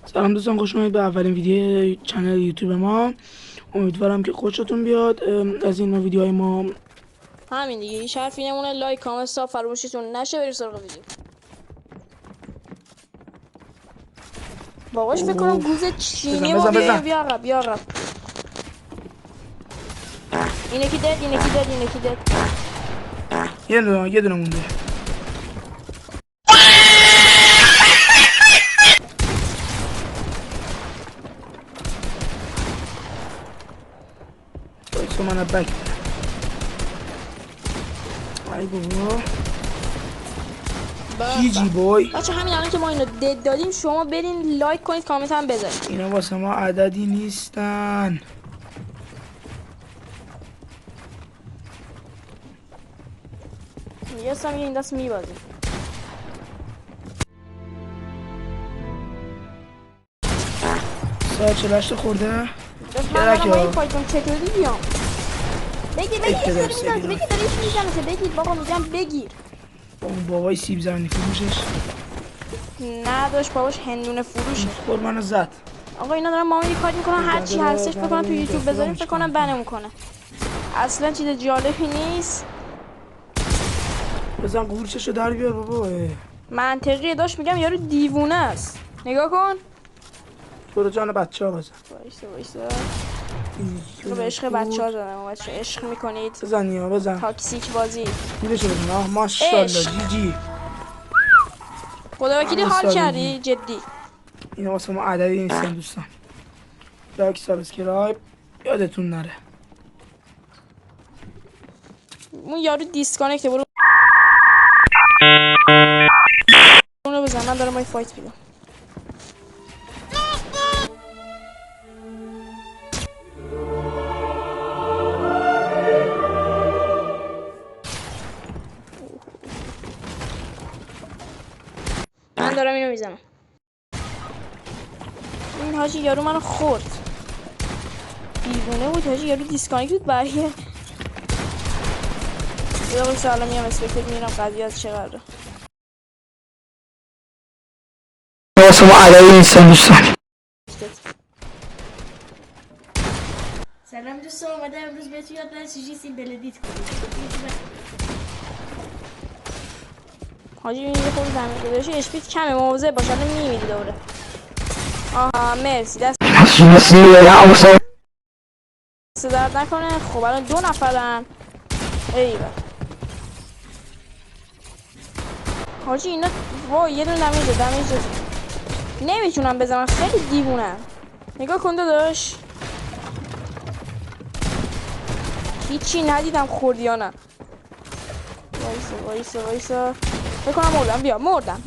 سلام دوستان، خوش اومدید به اولین ویدیو کانال یوتیوب ما. امیدوارم که خوشتون بیاد از این نوع ویدیوهای ما. همین دیگه، هیچ حرفی نمونه. لایک کامنت ساب فراموشتون نشه. بریم سراغ ویدیو. باباش فکر کنم گوز چینی ما بزن. بیا عقب بیا عقب. این یکی دد. یه دونه مونده. بایستا من بک ای بابا جی بای. بچه همین الان که ما اینو دد دادیم، شما برین لایک کنید، کامنت هم بذارید. اینا واسه ما عددی نیستن. یه سم این دست میبازیم. ساعت 48 خورده. من این فایتون چطوری بیام؟ بگیر بگیر بابا، میگم بگیر. اون بابای سیب زمینی فروشش نه داشت باباش هندونه فروشه. خور منو زد. آقا اینا دارن ما یه کاری میکنن، هر چی هستش بکنن تو یوتیوب بذاریم فکر کنم بنمون کنه. اصلا چیز جالبی نیست. بزن قورچشو در بیار بابا. منطقیه داشت، میگم یارو دیوونه است. نگاه کن. برو جان بچه ها بزن. وایسا رو به عشق بچه ها زدم. بچه عشق میکنید. بزن یا بزن. تاکسیک بازی. میرشو بزن. آه ماشالله جی خدا وکیلی حال کردی جدی. اینا واسه ما عددی نیستن دوستان. لایک سابسکرایب یادتون نره. اون یارو دیسکانکت. برو اونو بزن، من دارم فایت میدم. من دارم اینو میزنم. این حاجی یارو منو خورد. دیوونه بود حاجی، یارو دیسکانکت بود. برگه یه دقیقه سلام میام اسپکتر میرم قضیه از چه قراره. واسه ما عددی نیستن دوستان. سلام دوستان، اومدم امروز بهتون یاد بدم چجوری سیم بلدیت کنید. حاجی این یه خورده زمین گذاشته اشپیت کمه، مواظب باش الان میمیری دوره. آها مرسی دست درد نکنه. خب الان 2 نفرن. ایوه حاجی اینا وای یه دونه دمیج نمیتونم بزنم، خیلی دیوونم. نگاه کن داداش، هیچی ندیدم خوردی یا نه. وایسا فکر کنم مردم. بیا مردم